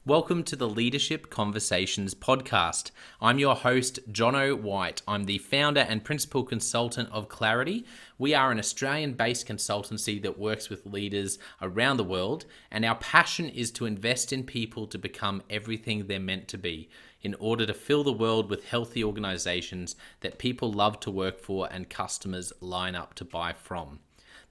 Welcome to the Leadership Conversations podcast. I'm your host, Jonno White. I'm the founder and principal consultant of Clarity. We are an Australian-based consultancy that works with leaders around the world, and our passion is to invest in people to become everything they're meant to be in order to fill the world with healthy organizations that people love to work for and customers line up to buy from.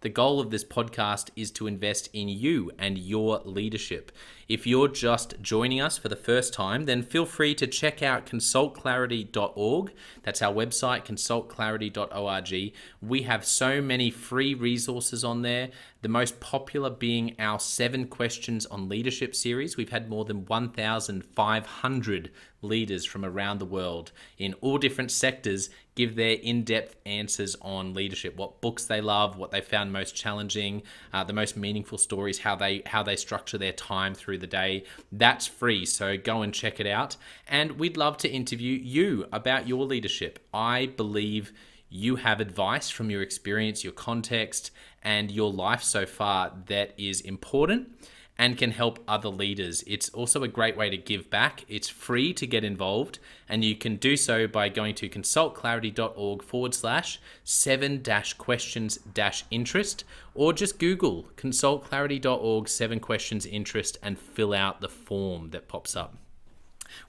The goal of this podcast is to invest in you and your leadership. If you're just joining us for the first time, then feel free to check out consultclarity.org. That's our website, consultclarity.org. We have so many free resources on there, the most popular being our 7 Questions on Leadership series. We've had more than 1,500 leaders from around the world in all different sectors give their in-depth answers on leadership, what books they love, what they found most challenging, the most meaningful stories, how they structure their time through the day. That's free, so go and check it out. And we'd love to interview you about your leadership. I believe you have advice from your experience, your context, and your life so far that is important and can help other leaders. It's also a great way to give back. It's free to get involved, and you can do so by going to consultclarity.org/7-questions-interest, or just Google consultclarity.org 7 questions interest and fill out the form that pops up.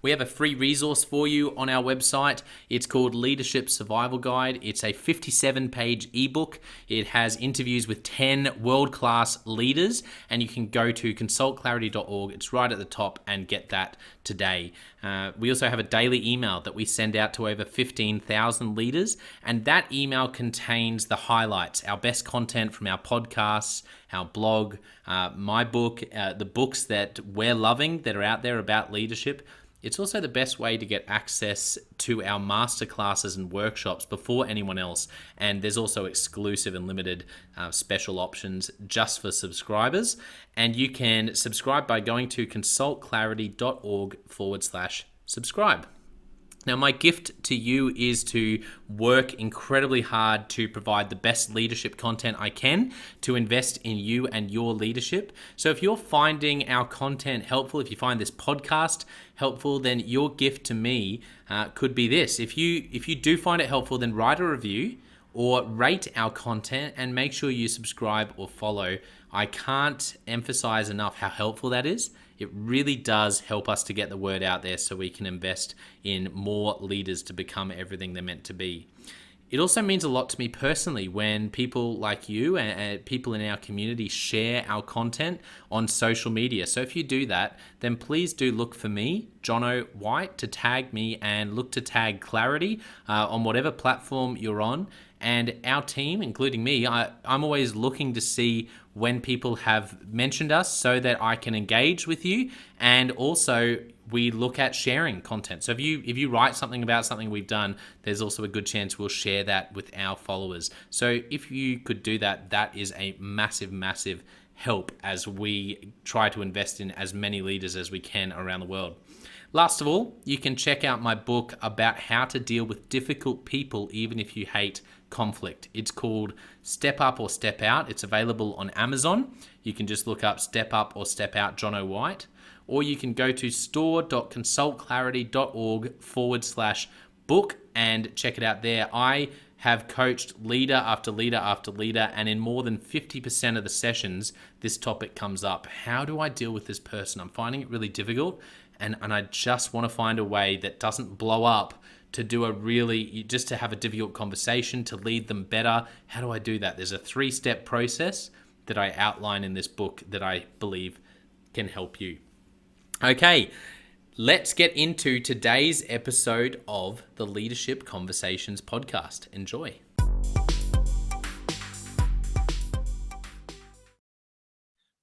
We have a free resource for you on our website. It's called Leadership Survival Guide. It's a 57-page ebook. It has interviews with 10 world-class leaders, and you can go to consultclarity.org. It's right at the top, and get that today. We also have a daily email that we send out to over 15,000 leaders, and that email contains the highlights, our best content from our podcasts, our blog, my book, the books that we're loving that are out there about leadership. It's also the best way to get access to our masterclasses and workshops before anyone else. And there's also exclusive and limited special options just for subscribers. And you can subscribe by going to consultclarity.org/subscribe. Now, my gift to you is to work incredibly hard to provide the best leadership content I can to invest in you and your leadership. So if you're finding our content helpful, if you find this podcast helpful, then your gift to me could be this. If you do find it helpful, then write a review or rate our content and make sure you subscribe or follow. I can't emphasize enough how helpful that is. It really does help us to get the word out there so we can invest in more leaders to become everything they're meant to be. It also means a lot to me personally when people like you and people in our community share our content on social media. So if you do that, then please do look for me, Jonno White, to tag me, and look to tag Clarity on whatever platform you're on. And our team, including me, I'm always looking to see when people have mentioned us so that I can engage with you. And also we look at sharing content. So if you write something about something we've done, there's also a good chance we'll share that with our followers. So if you could do that, that is a massive, massive help as we try to invest in as many leaders as we can around the world. Last of all, you can check out my book about how to deal with difficult people even if you hate conflict. It's called Step Up or Step Out. It's available on Amazon. You can just look up Step Up or Step Out Jonno White, or you can go to store.consultclarity.org/book and check it out there. I have coached leader after leader after leader, and in more than 50% of the sessions, this topic comes up. How do I deal with this person? I'm finding it really difficult, and I just want to find a way that doesn't blow up to just to have a difficult conversation, to lead them better. How do I do that? There's a 3-step process that I outline in this book that I believe can help you. Okay, let's get into today's episode of the Leadership Conversations podcast. Enjoy.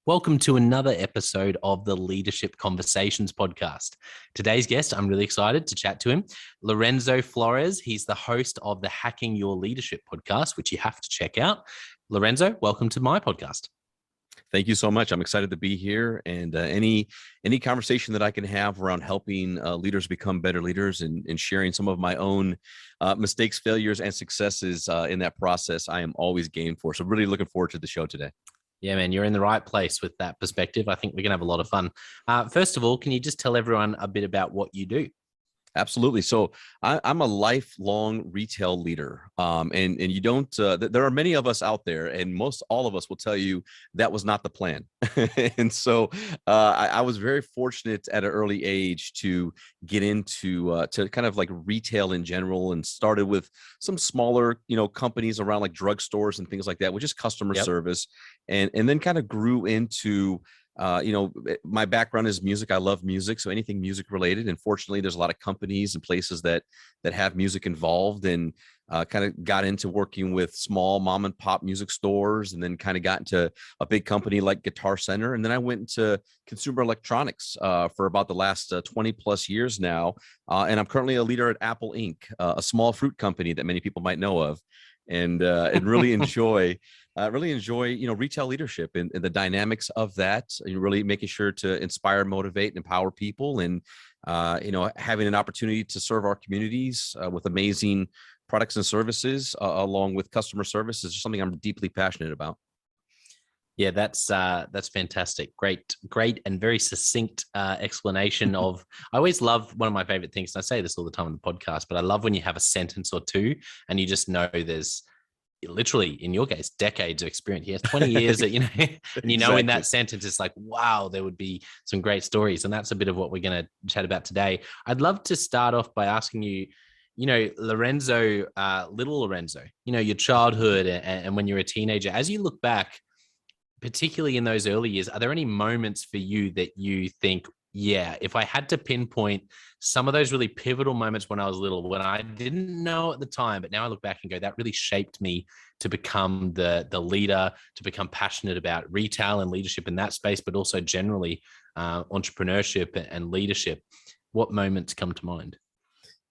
Welcome to another episode of the Leadership Conversations podcast. Today's guest, I'm really excited to chat to him, Lorenzo Flores. He's the host of the Hacking Your Leadership podcast, which you have to check out. Lorenzo, welcome to my podcast. Thank you so much. I'm excited to be here, and any conversation that I can have around helping leaders become better leaders and sharing some of my own mistakes, failures, and successes in that process, I am always game for. So really looking forward to the show today. Yeah, man, you're in the right place with that perspective. I think we're going to have a lot of fun. First of all, can you just tell everyone a bit about what you do? Absolutely. So I'm a lifelong retail leader, and you don't. There are many of us out there, and most all of us will tell you that was not the plan. And so I was very fortunate at an early age to get into to kind of like retail in general, and started with some smaller, companies around like drugstores and things like that, with just customer Yep. service, and then kind of grew into my background is music. I love music, so anything music related. And fortunately, there's a lot of companies and places that have music involved, and kind of got into working with small mom and pop music stores, and then kind of got into a big company like Guitar Center. And then I went into consumer electronics for about the last 20 plus years now. And I'm currently a leader at Apple Inc., a small fruit company that many people might know of, and really enjoy retail leadership and the dynamics of that, and really making sure to inspire, motivate, and empower people, and having an opportunity to serve our communities with amazing products and services, along with customer service, is something I'm deeply passionate about. Yeah, that's fantastic. Great, and very succinct explanation of. I always love, one of my favorite things, and I say this all the time on the podcast, but I love when you have a sentence or two, and you just know there's literally, in your case, decades of experience. He has 20 years that, and in that Exactly. sentence, it's like, wow, there would be some great stories. And that's a bit of what we're going to chat about today. I'd love to start off by asking you, Lorenzo, little Lorenzo, your childhood, and when you're a teenager, as you look back, particularly in those early years, are there any moments for you that you think, yeah, if I had to pinpoint some of those really pivotal moments when I was little, when I didn't know at the time, but now I look back and go, that really shaped me to become the leader, to become passionate about retail and leadership in that space, but also generally entrepreneurship and leadership. What moments come to mind?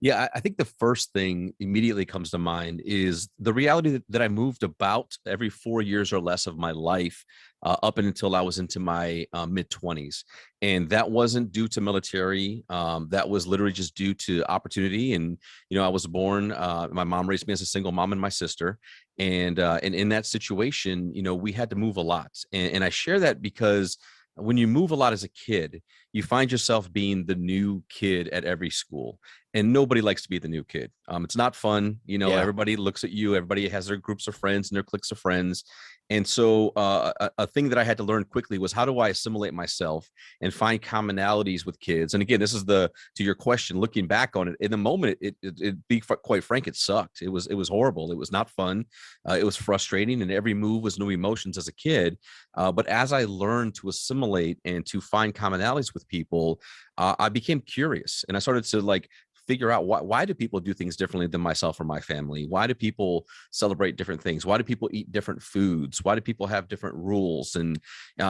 Yeah, I think the first thing immediately comes to mind is the reality that I moved about every 4 years or less of my life, up until I was into my mid 20s. And that wasn't due to military. That was literally just due to opportunity. And, I was born, my mom raised me as a single mom and my sister. And in that situation, we had to move a lot. And I share that because when you move a lot as a kid, you find yourself being the new kid at every school, and nobody likes to be the new kid. It's not fun. Yeah. Everybody looks at you. Everybody has their groups of friends and their cliques of friends. And so a thing that I had to learn quickly was, how do I assimilate myself and find commonalities with kids? And again, this is to your question, looking back on it, in the moment, it be quite frank, it sucked. It was horrible. It was not fun. It was frustrating, and every move was new emotions as a kid. But as I learned to assimilate and to find commonalities with people, I became curious, and I started to figure out why do people do things differently than myself or my family? Why do people celebrate different things? Why do people eat different foods? Why do people have different rules? And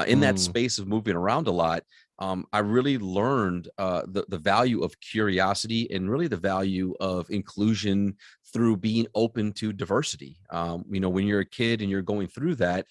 in that space of moving around a lot, I really learned the value of curiosity, and really the value of inclusion through being open to diversity. When you're a kid and you're going through that,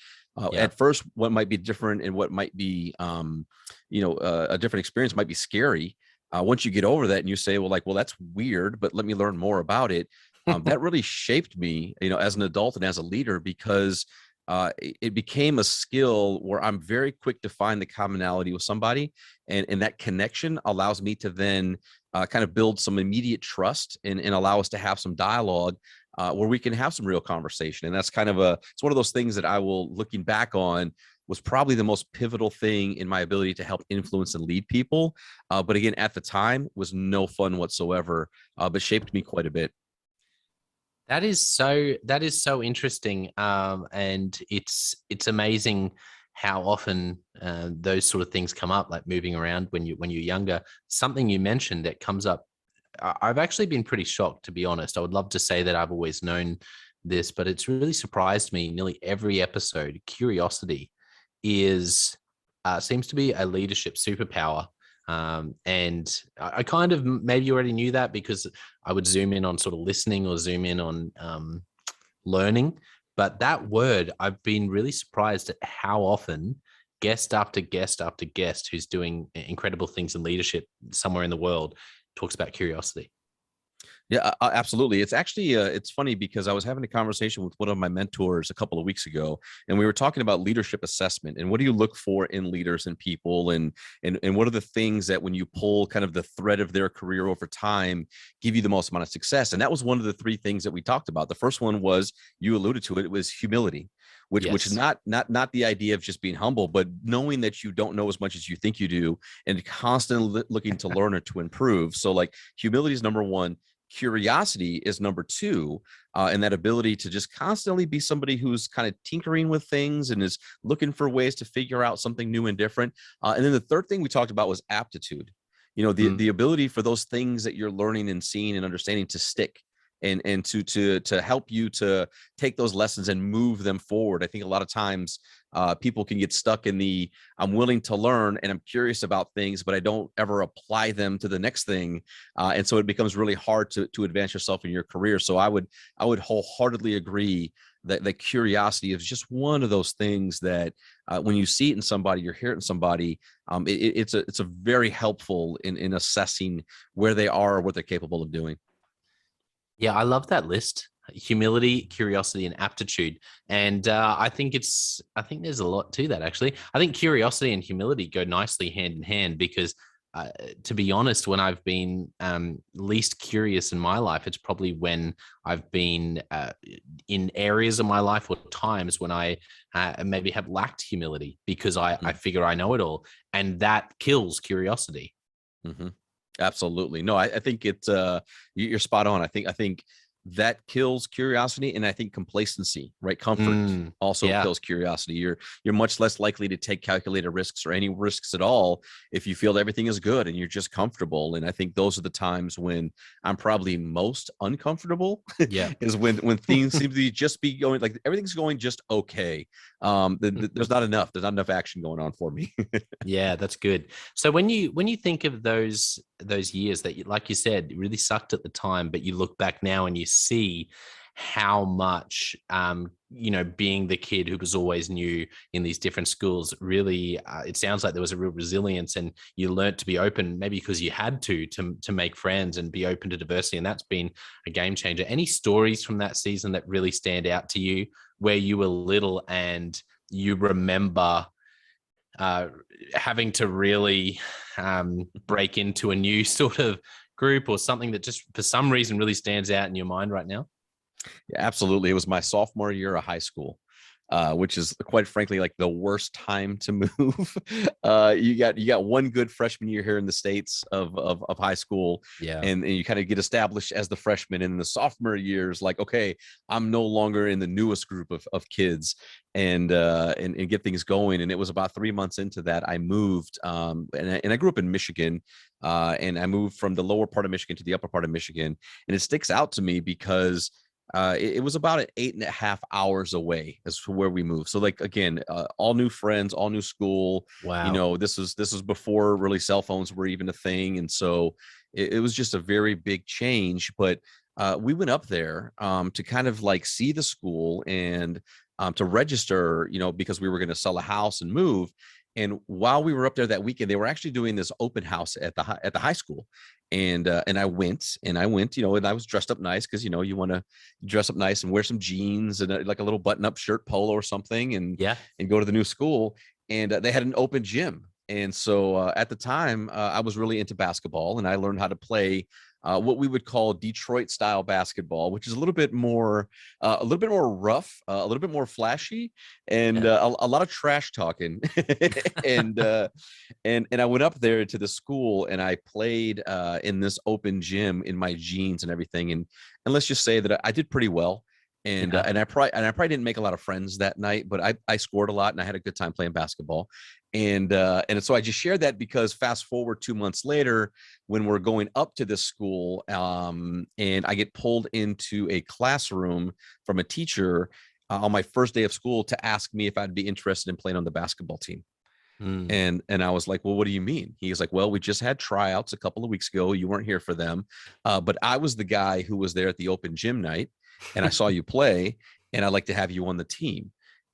at first, what might be different and what might be, a different experience might be scary. Once you get over that and you say, well, that's weird, but let me learn more about it. That really shaped me, as an adult and as a leader, because it became a skill where I'm very quick to find the commonality with somebody. And that connection allows me to then kind of build some immediate trust, and allow us to have some dialogue where we can have some real conversation. And that's kind of it's one of those things that I will, looking back on, was probably the most pivotal thing in my ability to help influence and lead people. But again, at the time, was no fun whatsoever, but shaped me quite a bit. That is so interesting, and it's amazing how often those sort of things come up, like moving around when you're younger. Something you mentioned that comes up. I've actually been pretty shocked, to be honest. I would love to say that I've always known this, but it's really surprised me. Nearly every episode, curiosity is seems to be a leadership superpower. And I kind of maybe already knew that, because I would zoom in on sort of listening, or zoom in on learning. But that word, I've been really surprised at how often guest after guest after guest who's doing incredible things in leadership somewhere in the world talks about curiosity. Yeah, absolutely. It's actually it's funny because I was having a conversation with one of my mentors a couple of weeks ago, and we were talking about leadership assessment and what do you look for in leaders and people, and what are the things that when you pull kind of the thread of their career over time give you the most amount of success. And that was one of the three things that we talked about. The first one was, you alluded to it, it was humility, which is Yes. not the idea of just being humble, but knowing that you don't know as much as you think you do, and constantly looking to learn or to improve. So like humility is number one. Curiosity is number two, and that ability to just constantly be somebody who's kind of tinkering with things and is looking for ways to figure out something new and different. And then the third thing we talked about was aptitude. You know, the ability for those things that you're learning and seeing and understanding to stick, and to help you to take those lessons and move them forward. I think a lot of times people can get stuck in the, I'm willing to learn and I'm curious about things, but I don't ever apply them to the next thing, and so it becomes really hard to advance yourself in your career. So I would wholeheartedly agree that curiosity is just one of those things that when you see it in somebody, you're hearing somebody, it's a very helpful in assessing where they are or what they're capable of doing. Yeah, I love that list. Humility, curiosity, and aptitude. And I think there's a lot to that, actually. I think curiosity and humility go nicely hand in hand because, to be honest, when I've been least curious in my life, it's probably when I've been in areas of my life or times when I maybe have lacked humility because I figure I know it all. And that kills curiosity. Mm-hmm. Absolutely. No, I think it's you're spot on. I think that kills curiosity, and I think complacency, right? Comfort also Yeah. kills curiosity. You're much less likely to take calculated risks or any risks at all if you feel that everything is good and you're just comfortable. And I think those are the times when I'm probably most uncomfortable Yeah. is when things seem to be going like everything's going just okay. There's not enough action going on for me. Yeah, that's good. So when you think of those years that, like you said, really sucked at the time, but you look back now and you see how much being the kid who was always new in these different schools, really, it sounds like there was a real resilience, and you learned to be open, maybe because you had to make friends and be open to diversity, and that's been a game changer. Any stories from that season that really stand out to you, where you were little and you remember uh, having to really break into a new sort of group, or something that just for some reason really stands out in your mind right now? Yeah, absolutely. It was my sophomore year of high school, which is quite frankly like the worst time to move. You got one good freshman year here in the States of high school, Yeah. and you kind of get established as the freshman. And in the sophomore years, like, okay, I'm no longer in the newest group of kids, and get things going. And it was about 3 months into that I moved, and I grew up in Michigan, and I moved from the lower part of Michigan to the upper part of Michigan, and it sticks out to me because it was about 8.5 hours away as to where we moved. So like again, all new friends, all new school. You Wow. know, this was before really cell phones were even a thing, and so it was just a very big change. But we went up there to kind of like see the school and to register, you know, because we were going to sell a house and move. And while we were up there that weekend, they were actually doing this open house at the high school, and I went, you know, and I was dressed up nice because you know you want to dress up nice and wear some jeans and like a little button up shirt, polo or something, Yeah. and go to the new school. And they had an open gym, and so at the time I was really into basketball, and I learned how to play what we would call Detroit style basketball, which is a little bit more rough, a little bit more flashy, and Yeah. a lot of trash talking. and and I went up there to the school and I played in this open gym in my jeans and everything. And let's just say that I did pretty well. Yeah. And I probably didn't make a lot of friends that night, but I scored a lot and I had a good time playing basketball. And so I just shared that because fast forward 2 months later, when we're going up to this school, and I get pulled into a classroom from a teacher on my first day of school to ask me if I'd be interested in playing on the basketball team. Mm. And I was like, well, what do you mean? He's like, well, we just had tryouts a couple of weeks ago. You weren't here for them. But I was the guy who was there at the open gym night, and I saw you play, and I'd like to have you on the team.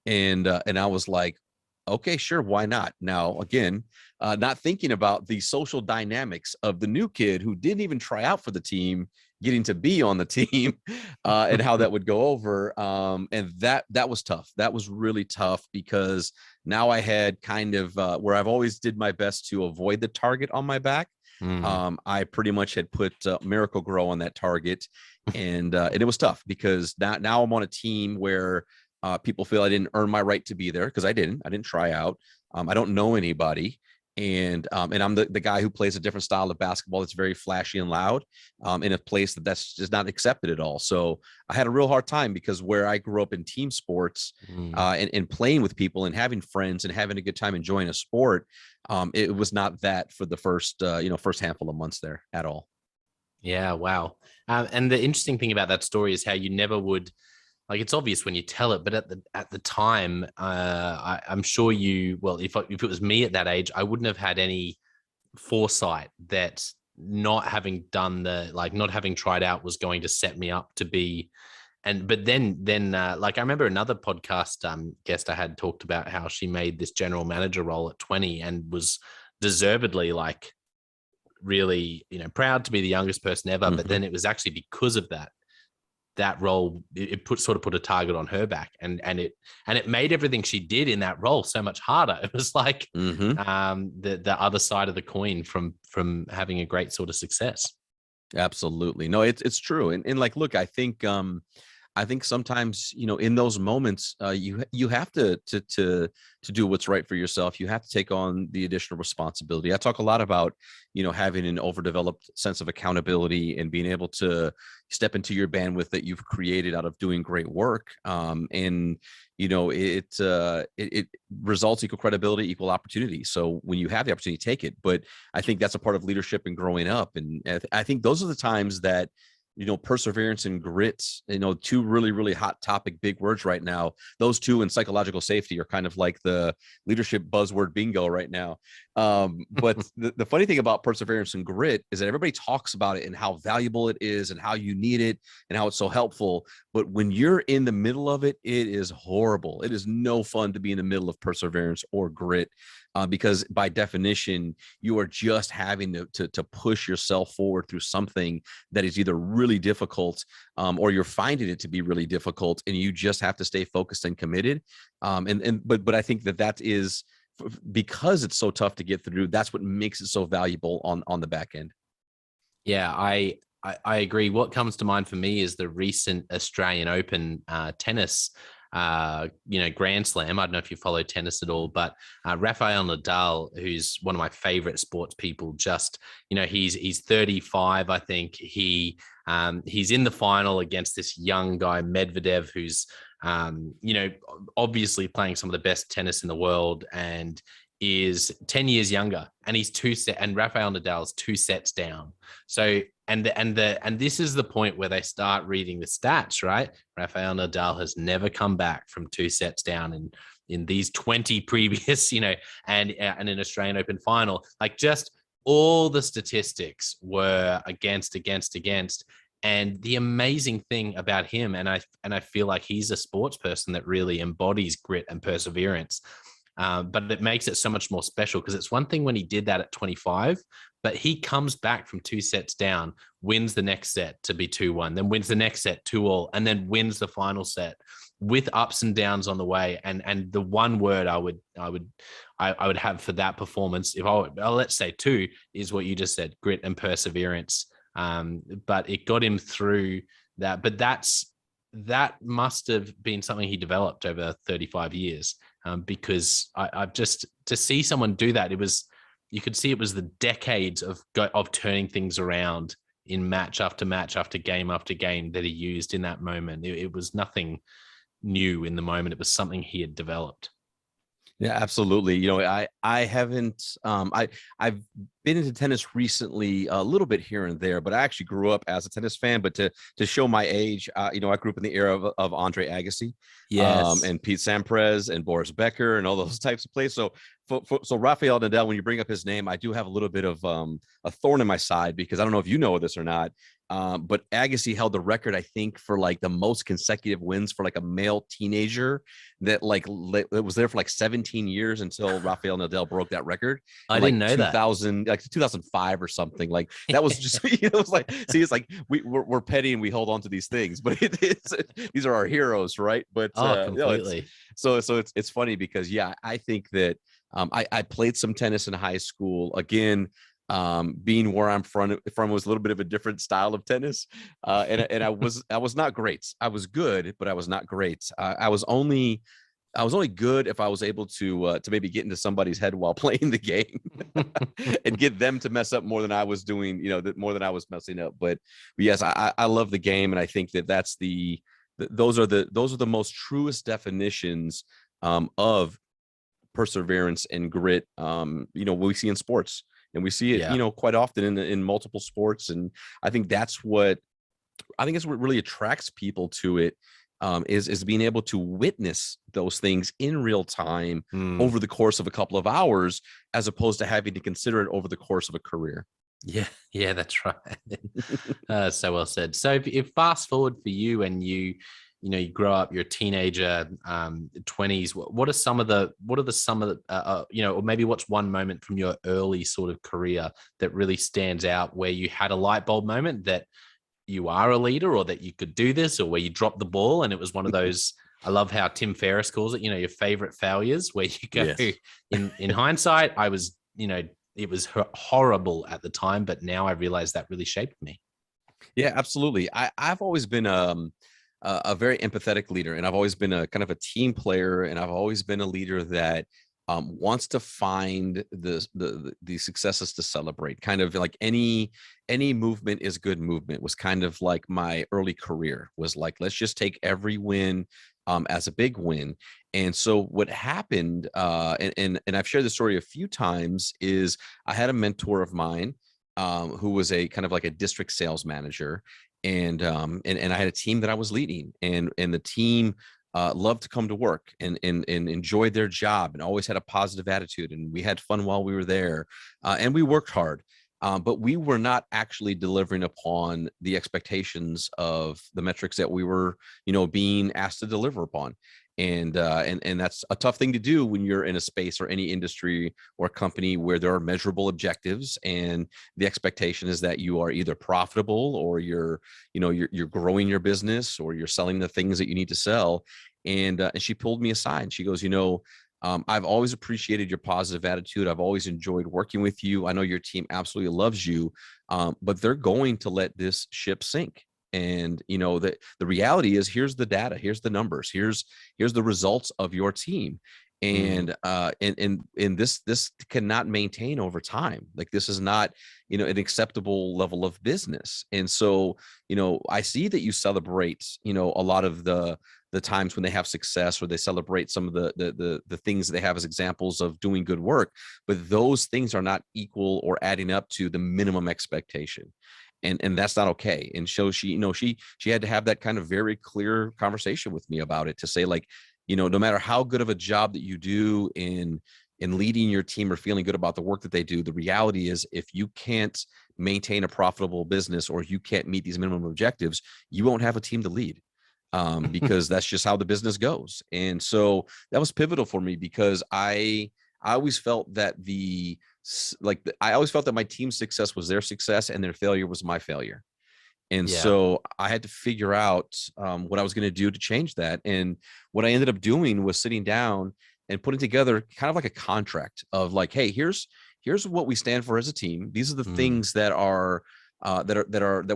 And I was like, Okay, sure. Why not? Now, again, not thinking about the social dynamics of the new kid who didn't even try out for the team, getting to be on the team, and how that would go over. And that was tough. That was really tough because now I had kind of where I've always did my best to avoid the target on my back. Mm. I pretty much had put Miracle Grow on that target, and it was tough because now I'm on a team where people feel I didn't earn my right to be there because I didn't. I didn't try out. I don't know anybody, and I'm the guy who plays a different style of basketball that's very flashy and loud, in a place that's just not accepted at all. So I had a real hard time because where I grew up in team sports, Mm. and playing with people and having friends and having a good time enjoying a sport, it was not that for the first first handful of months there at all. Yeah, wow. And the interesting thing about that story is how you never would, like, it's obvious when you tell it, but at the time, I'm sure you, well, if it was me at that age, I wouldn't have had any foresight that not having done the, like, not having tried out was going to set me up to be. And but then like, I remember another podcast guest I had talked about how she made this general manager role at 20 and was deservedly, like, really, proud to be the youngest person ever. But Mm-hmm. then it was actually because of that role, it put a target on her back, and it made everything she did in that role so much harder. It was like Mm-hmm. the other side of the coin from having a great sort of success. Absolutely. No, it's true. And like, look, I think sometimes, in those moments, you have to do what's right for yourself. You have to take on the additional responsibility. I talk a lot about, having an overdeveloped sense of accountability and being able to step into your bandwidth that you've created out of doing great work. And it results equal credibility, equal opportunity. So when you have the opportunity, take it. But I think that's a part of leadership and growing up. And I think those are the times that perseverance and grit, two really, really hot topic, big words right now. Those two and psychological safety are kind of like the leadership buzzword bingo right now. But the funny thing about perseverance and grit is that everybody talks about it and how valuable it is and how you need it and how it's so helpful. But when you're in the middle of it, it is horrible. It is no fun to be in the middle of perseverance or grit, because by definition, you are just having to push yourself forward through something that is either really difficult, or you're finding it to be really difficult, and you just have to stay focused and committed. But I think that is because it's so tough to get through. That's what makes it so valuable on the back end. Yeah, I agree. What comes to mind for me is the recent Australian Open tennis, Grand Slam. I don't know if you follow tennis at all, but Rafael Nadal, who's one of my favorite sports people, just, he's 35, I think. He's in the final against this young guy Medvedev, who's obviously playing some of the best tennis in the world, and is 10 years younger, and and Rafael Nadal's 2 sets down. So, and this is the point where they start reading the stats, right? Rafael Nadal has never come back from 2 sets down in these 20 previous, and an Australian Open final. Like, just all the statistics were against. And the amazing thing about him, and I feel like he's a sports person that really embodies grit and perseverance. But it makes it so much more special, because it's one thing when he did that at 25, but he comes back from 2 sets down, wins the next set to be 2-1, then wins the next set 2-all, and then wins the final set with ups and downs on the way. And the one word I would have for that performance, if let's say two, is what you just said: grit and perseverance. But it got him through that. But that must have been something he developed over 35 years. Because I've just, to see someone do that, you could see it was the decades of turning things around in match after match after game that he used in that moment. It was nothing new in the moment. It was something he had developed. Yeah, absolutely. I haven't I've been into tennis recently, a little bit here and there, but I actually grew up as a tennis fan. But to show my age, I grew up in the era of Andre Agassi, Yes. and Pete Sampras and Boris Becker and all those types of players. So Rafael Nadal, when you bring up his name, I do have a little bit of a thorn in my side, because I don't know if you know this or not. But Agassi held the record, I think, for like the most consecutive wins for like a male teenager that it was there for like 17 years until Rafael Nadal broke that record I in didn't like know that. 2000, like 2005 or something. Like that was just, it was like, see, it's like we're petty and we hold on to these things, but these are our heroes, right? But Oh, it's completely. it's funny because yeah, I think that I played some tennis in high school. Again, being where I'm from was a little bit of a different style of tennis, and I was not great. I was good, but I was not great. I was only good if I was able to maybe get into somebody's head while playing the game and get them to mess up more than I was doing, more than I was messing up. But yes, I love the game, and I think that those are the most truest definitions of perseverance and grit, we see in sports, and we see it, Yeah. quite often in multiple sports. And I think that's what really attracts people to it, is being able to witness those things in real time Mm. over the course of a couple of hours, as opposed to having to consider it over the course of a career. Yeah. Yeah, that's right. So well said. So if fast forward for you and you grow up, you're a teenager, 20s, what are some of the, or maybe what's one moment from your early sort of career that really stands out where you had a light bulb moment that you are a leader or that you could do this, or where you dropped the ball and it was one of those, I love how Tim Ferriss calls it, your favorite failures, where you go, Yes. in hindsight, I was, it was horrible at the time, but now I realize that really shaped me. Yeah, absolutely. I've always been a very empathetic leader, and I've always been a kind of a team player, and I've always been a leader that wants to find the successes to celebrate. Kind of like any movement is good movement was kind of like my early career, was like, let's just take every win as a big win. And so what happened, and I've shared the story a few times, is I had a mentor of mine who was a kind of like a district sales manager, and I had a team that I was leading, and the team loved to come to work and enjoyed their job, and always had a positive attitude, and we had fun while we were there, and we worked hard. But we were not actually delivering upon the expectations of the metrics that we were, being asked to deliver upon. And that's a tough thing to do when you're in a space or any industry or company where there are measurable objectives, and the expectation is that you are either profitable, or you're growing your business, or you're selling the things that you need to sell. And she pulled me aside, and she goes, I've always appreciated your positive attitude. I've always enjoyed working with you. I know your team absolutely loves you, but they're going to let this ship sink. And the reality is, here's the data, here's the numbers, here's the results of your team. Mm. And this cannot maintain over time. Like, this is not an acceptable level of business. And so I see that you celebrate a lot of the times when they have success, or they celebrate some of the things that they have as examples of doing good work, but those things are not equal or adding up to the minimum expectation. And that's not okay. And so she had to have that kind of very clear conversation with me about it, to say, like, no matter how good of a job that you do in leading your team or feeling good about the work that they do, the reality is, if you can't maintain a profitable business, or you can't meet these minimum objectives, you won't have a team to lead, because that's just how the business goes. And so that was pivotal for me, because I always felt that I always felt that my team's success was their success, and their failure was my failure. And Yeah. so I had to figure out what I was going to do to change that. And what I ended up doing was sitting down and putting together kind of like a contract of, like, hey, here's what we stand for as a team. These are the Mm. things that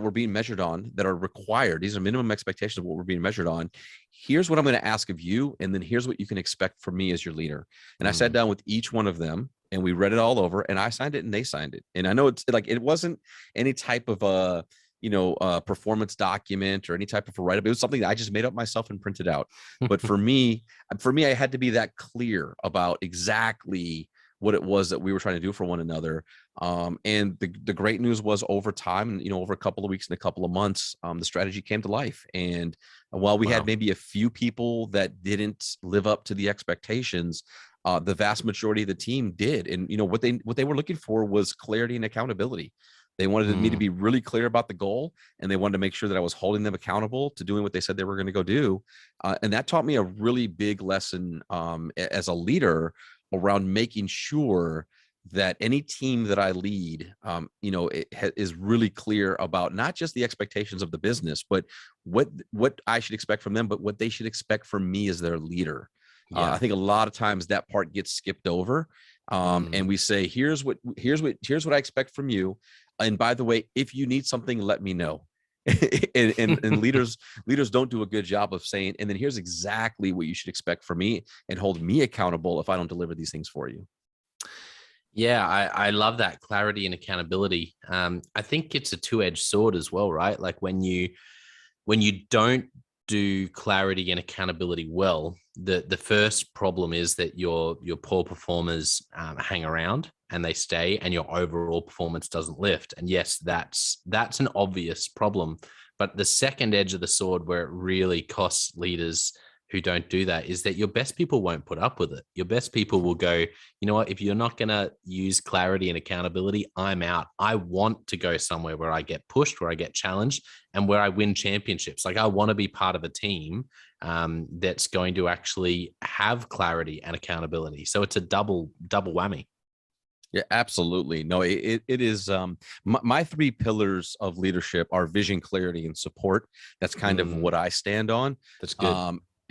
we're being measured on, that are required. These are minimum expectations of what we're being measured on. Here's what I'm going to ask of you, and then here's what you can expect from me as your leader. And I sat Mm. down with each one of them, and we read it all over, and I signed it and they signed it. And I know it's like, it wasn't any type of performance document or any type of a write-up. It was something that I just made up myself and printed out. But for me, I had to be that clear about exactly what it was that we were trying to do for one another. And the great news was over time, over a couple of weeks and a couple of months, the strategy came to life. And while we had Wow. maybe a few people that didn't live up to the expectations, the vast majority of the team did. And what they were looking for was clarity and accountability. They wanted me to Mm, be really clear about the goal, and they wanted to make sure that I was holding them accountable to doing what they said they were going to go do. And that taught me a really big lesson as a leader around making sure that any team that I lead, is really clear about not just the expectations of the business, but what I should expect from them, but what they should expect from me as their leader. I yeah. think a lot of times that part gets skipped over, and we say, here's what I expect from you. And by the way, if you need something, let me know. and leaders don't do a good job of saying, and then here's exactly what you should expect from me, and hold me accountable if I don't deliver these things for you. Yeah, I love that clarity and accountability. I think it's a two-edged sword as well, right? Like when you don't do clarity and accountability well, the first problem is that your poor performers hang around and they stay, and your overall performance doesn't lift. And yes, that's an obvious problem. But the second edge of the sword, where it really costs leaders who don't do that, is that your best people won't put up with it. Your best people will go, you know what, if you're not going to use clarity and accountability, I'm out. I want to go somewhere where I get pushed, where I get challenged, and where I win championships. Like, I want to be part of a team that's going to actually have clarity and accountability. So it's a double whammy. Yeah, absolutely. No, it is. My three pillars of leadership are vision, clarity, and support. That's kind of Mm, what I stand on. that's good.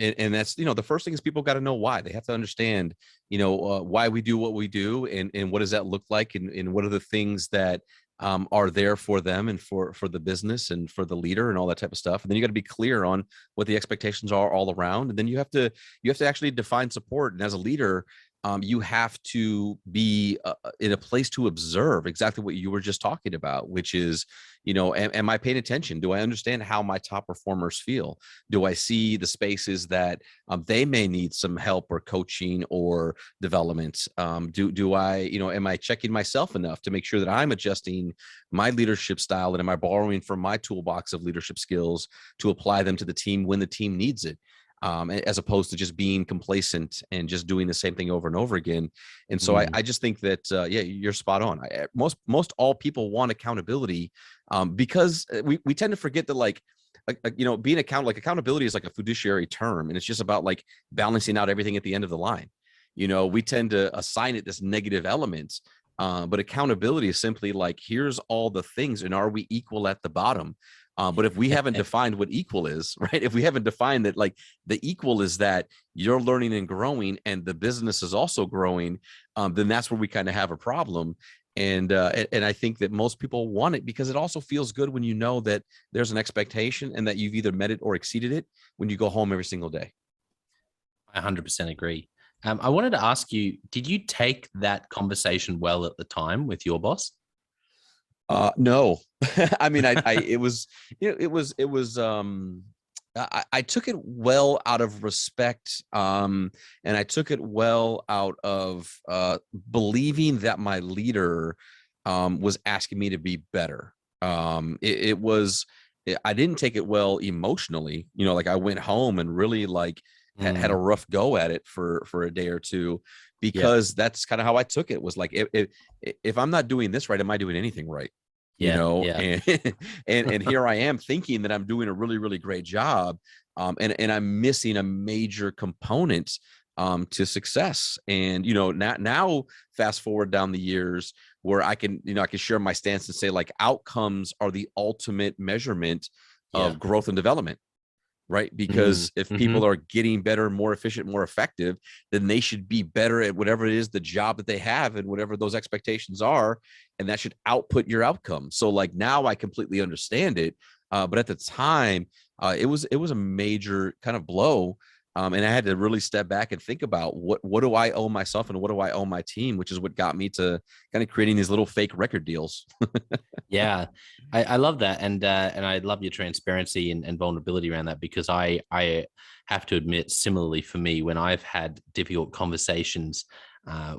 And that's, the first thing is people got to know why. They have to understand, why we do what we do, and what does that look like, and what are the things that are there for them, and for the business, and for the leader, and all that type of stuff. And then you got to be clear on what the expectations are all around. And then you have to actually define support. And as a leader, you have to be in a place to observe exactly what you were just talking about, which is, am I paying attention? Do I understand how my top performers feel? Do I see the spaces that they may need some help or coaching or development? Do I, am I checking myself enough to make sure that I'm adjusting my leadership style, and am I borrowing from my toolbox of leadership skills to apply them to the team when the team needs it? As opposed to just being complacent and just doing the same thing over and over again. And so I just think that, yeah, you're spot on. Most all people want accountability, because we tend to forget that, being accountability is like a fiduciary term, and it's just about like balancing out everything at the end of the line. We tend to assign it this negative element, but accountability is simply like, here's all the things, and are we equal at the bottom? But if we haven't defined what equal is, right? If we haven't defined that, like, the equal is that you're learning and growing, and the business is also growing, then that's where we kind of have a problem. And I think that most people want it because it also feels good when you know that there's an expectation, and that you've either met it or exceeded it when you go home every single day. I 100% agree. I wanted to ask you, did you take that conversation well at the time with your boss? No, I mean, it was, I took it well out of respect, and I took it well out of believing that my leader was asking me to be better. I didn't take it well emotionally. Like, I went home and really, like, had a Mm, rough go at it for a day or two, yeah, because that's kind of how I took it. Was like, if I'm not doing this right, am I doing anything right? yeah, yeah. And and here I am thinking that I'm doing a really, really great job, and I'm missing a major component to success. And now fast forward down the years, where I can share my stance and say, like, outcomes are the ultimate measurement Yeah. of growth and development, right? Mm, Because if people hmm. are getting better, more efficient, more effective, then they should be better at whatever it is, the job that they have, and whatever those expectations are, and that should output your outcome. So, like, now I completely understand it, but at the time, it was a major kind of blow. And I had to really step back and think about what do I owe myself, and what do I owe my team, which is what got me to kind of creating these little fake record deals. Yeah, I love that, and I love your transparency and vulnerability around that, because I have to admit, similarly for me, when I've had difficult conversations,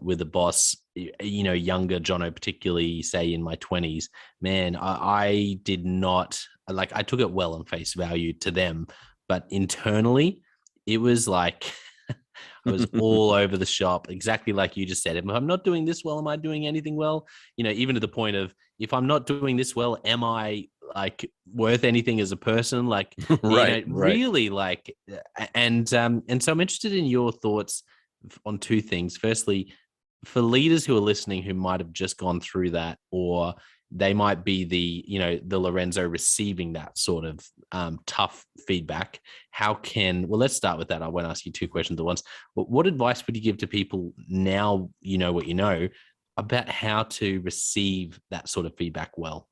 with a boss, younger Jonno, particularly say in my 20s, man, I did not like, I took it well on face value to them, but internally it was like, I was all over the shop, exactly like you just said. If I'm not doing this well, am I doing anything well? Even to the point of, if I'm not doing this well, am I like worth anything as a person? Like, Right. really like, and so I'm interested in your thoughts on two things. Firstly, for leaders who are listening who might have just gone through that, or they might be the Lorenzo receiving that sort of tough feedback. Let's start with that. I won't ask you two questions at once. What advice would you give to people now, what you know, about how to receive that sort of feedback well?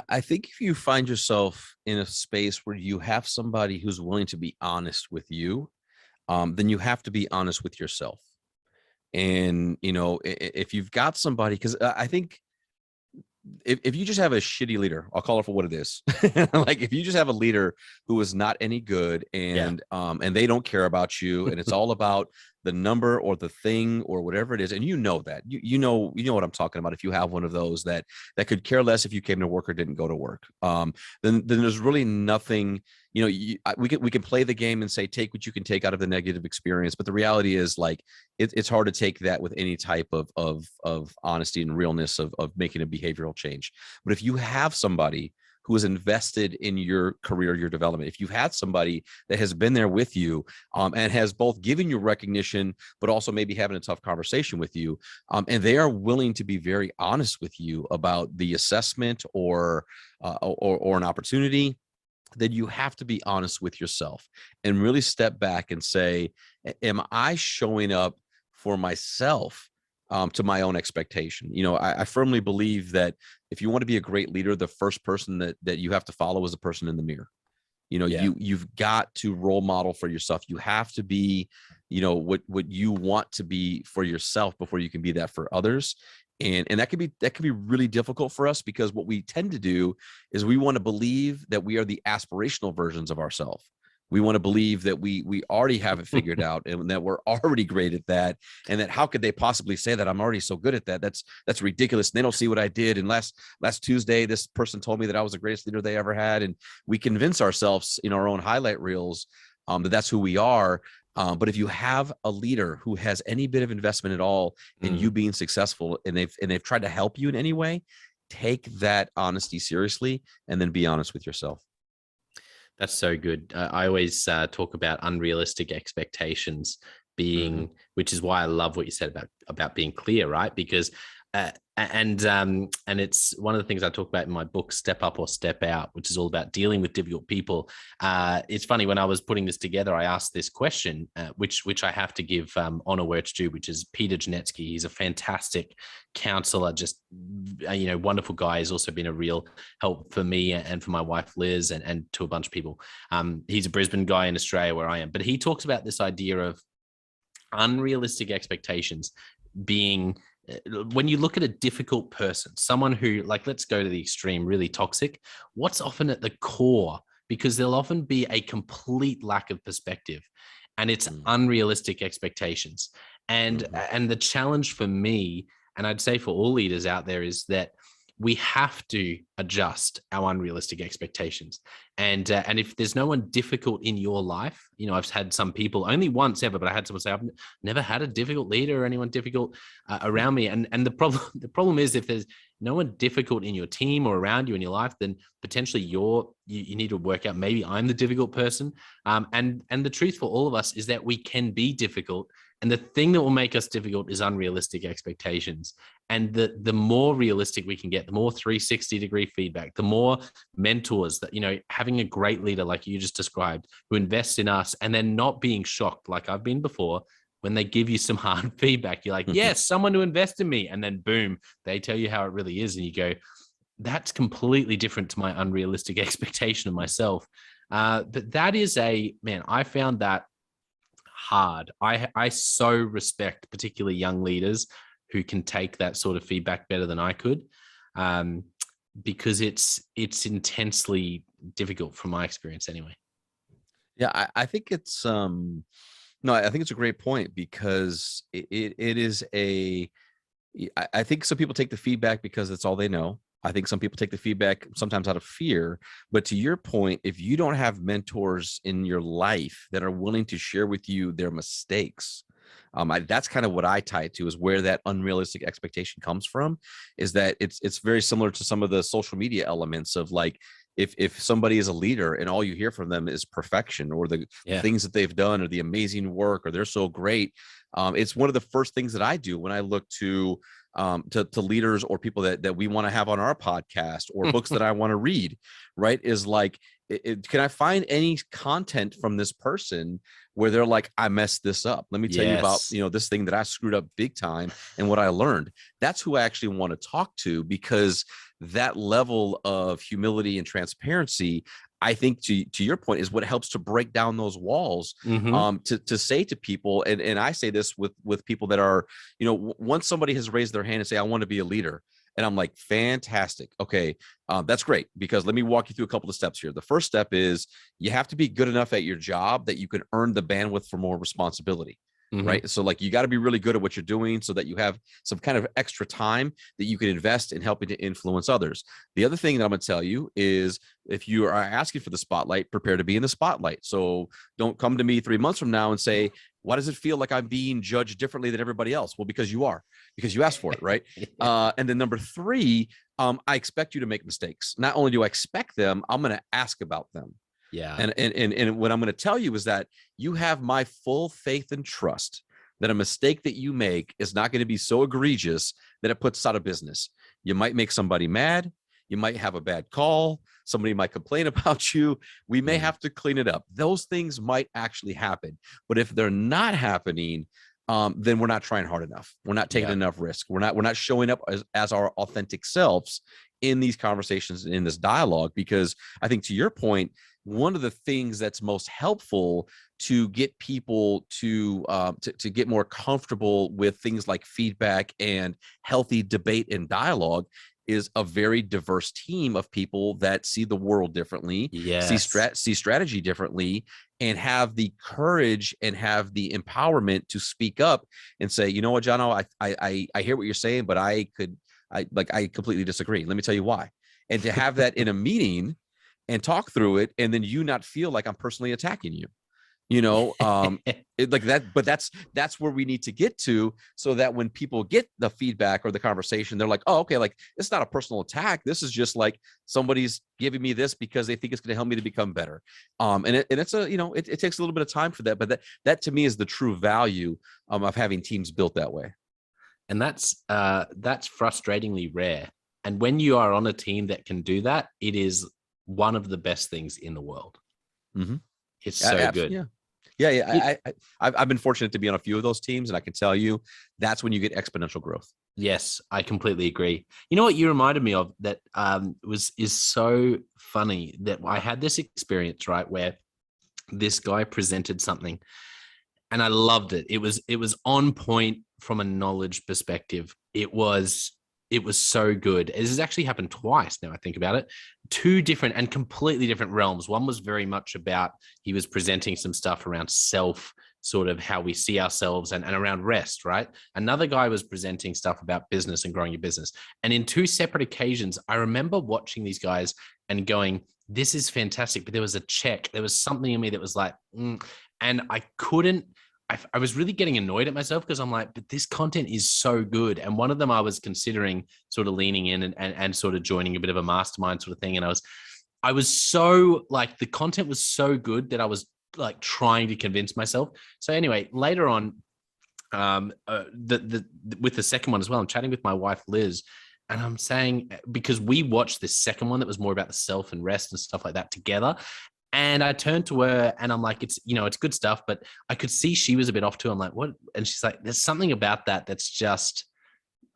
I think if you find yourself in a space where you have somebody who's willing to be honest with you, then you have to be honest with yourself. And, if you've got somebody, because I think if you just have a shitty leader, I'll call it for what it is. Like if you just have a leader who is not any good, Yeah. and they don't care about you, and it's all about the number or the thing or whatever it is, and that you know what I'm talking about. If you have one of those that could care less if you came to work or didn't go to work, then there's really nothing. We can play the game and say take what you can take out of the negative experience, but the reality is, like, it's hard to take that with any type of honesty and realness of making a behavioral change. But if you have somebody who is invested in your career, your development, if you've had somebody that has been there with you, and has both given you recognition, but also maybe having a tough conversation with you, and they are willing to be very honest with you about the assessment or an opportunity, then you have to be honest with yourself and really step back and say, am I showing up for myself, to my own expectation? I firmly believe that if you want to be a great leader, the first person that you have to follow is the person in the mirror. Yeah. You've got to role model for yourself. You have to be, what you want to be for yourself before you can be that for others. And that can be really difficult for us, because what we tend to do is we want to believe that we are the aspirational versions of ourselves. We want to believe that we already have it figured out, and that we're already great at that, and that how could they possibly say that I'm already so good at that? That's ridiculous. And they don't see what I did. And last Tuesday, this person told me that I was the greatest leader they ever had, and we convince ourselves in our own highlight reels, that that's who we are. But if you have a leader who has any bit of investment at all in you being successful, and they've tried to help you in any way, take that honesty seriously, and then be honest with yourself. That's so good. I always talk about unrealistic expectations being, which is why I love what you said about being clear, right? Because and it's one of the things I talk about in my book, Step Up or Step Out, which is all about dealing with difficult people. It's funny, when I was putting this together, I asked this question, which I have to give honor where it's due, which is Peter Janetsky. He's a fantastic counselor, just wonderful guy. He's also been a real help for me and for my wife Liz, and to a bunch of people. He's a Brisbane guy in Australia, where I am, but he talks about this idea of unrealistic expectations being, when you look at a difficult person, someone who, like, let's go to the extreme, really toxic, what's often at the core, because there'll often be a complete lack of perspective, and it's unrealistic expectations. And the challenge for me, and I'd say for all leaders out there, is that we have to adjust our unrealistic expectations. And if there's no one difficult in your life, I've had some people, only once ever, but I had someone say, I've never had a difficult leader or anyone difficult around me. And the problem is, if there's no one difficult in your team or around you in your life, then potentially you need to work out, maybe I'm the difficult person. And the truth for all of us is that we can be difficult. And the thing that will make us difficult is unrealistic expectations. And the more realistic we can get, the more 360-degree feedback, the more mentors that, having a great leader like you just described, who invests in us, and then not being shocked, like I've been before, when they give you some hard feedback. You're like, yes, someone to invest in me. And then boom, they tell you how it really is. And you go, that's completely different to my unrealistic expectation of myself. But that is I found that hard. I so respect particularly young leaders who can take that sort of feedback better than I could, because it's intensely difficult from my experience anyway. Yeah, I think it's No, I think it's a great point because it is I think some people take the feedback because it's all they know. I think some people take the feedback sometimes out of fear. But to your point, if you don't have mentors in your life that are willing to share with you their mistakes, that's kind of what I tie it to, is where that unrealistic expectation comes from. Is that it's very similar to some of the social media elements of like, if somebody is a leader and all you hear from them is perfection or the Yeah. things that they've done or the amazing work or they're so great, it's one of the first things that I do when I look to leaders or people that we want to have on our podcast or books that I want to read, right? Is like, can I find any content from this person where they're like, I messed this up. Let me tell you about, Yes. this thing that I screwed up big time and what I learned. That's who I actually want to talk to, because that level of humility and transparency, I think to your point, is what helps to break down those walls, Mm-hmm. to say to people. And I say this with people that are, once somebody has raised their hand and say, I want to be a leader. And I'm like, fantastic. Okay. That's great, because let me walk you through a couple of steps here. The first step is you have to be good enough at your job that you can earn the bandwidth for more responsibility. Mm-hmm. Right. So like, you got to be really good at what you're doing so that you have some kind of extra time that you can invest in helping to influence others. The other thing that I'm going to tell you is, if you are asking for the spotlight, prepare to be in the spotlight. So don't come to me 3 months from now and say, why does it feel like I'm being judged differently than everybody else? Well, because you are, because you asked for it. Right. Yeah. And then number three, I expect you to make mistakes. Not only do I expect them, I'm going to ask about them. Yeah. And what I'm going to tell you is that you have my full faith and trust that a mistake that you make is not going to be so egregious that it puts us out of business. You might make somebody mad. You might have a bad call. Somebody might complain about you. We may have to clean it up. Those things might actually happen. But if they're not happening, then we're not trying hard enough. We're not taking Yeah. enough risk. We're not showing up as our authentic selves in these conversations and in this dialogue. Because I think, to your point, one of the things that's most helpful to get people to get more comfortable with things like feedback and healthy debate and dialogue is a very diverse team of people that see the world differently, see Yes. strategy differently, and have the courage and have the empowerment to speak up and say, you know what, Jonno, I hear what you're saying, but I completely disagree. Let me tell you why. And to have that in a meeting and talk through it, and then you not feel like I'm personally attacking you, like that. But that's where we need to get to, so that when people get the feedback or the conversation, they're like, oh, okay, like, it's not a personal attack. This is just like somebody's giving me this because they think it's going to help me to become better. It's it takes a little bit of time for that, but that to me is the true value of having teams built that way. And that's frustratingly rare. And when you are on a team that can do that, it is one of the best things in the world. Mm-hmm. It's so good. Yeah. Yeah. I've been fortunate to be on a few of those teams, and I can tell you that's when you get exponential growth. Yes, I completely agree. You know what you reminded me of that is so funny, that I had this experience, right, where this guy presented something and I loved it. It was on point from a knowledge perspective. It was so good. This has actually happened twice now I think about it. Two different and completely different realms. One was very much about, he was presenting some stuff around self, sort of how we see ourselves, and around rest, right? Another guy was presenting stuff about business and growing your business. And in two separate occasions, I remember watching these guys and going, this is fantastic. But there was a check. There was something in me that was like, and I couldn't, I was really getting annoyed at myself, because I'm like, but this content is so good. And one of them I was considering sort of leaning in and sort of joining a bit of a mastermind sort of thing. And I was so like, the content was so good that I was like trying to convince myself. So anyway, later on, with the second one as well, I'm chatting with my wife, Liz, and I'm saying, because we watched this second one that was more about the self and rest and stuff like that together. And I turned to her and I'm like, it's good stuff, but I could see she was a bit off too. I'm like, what? And she's like, there's something about that that's just,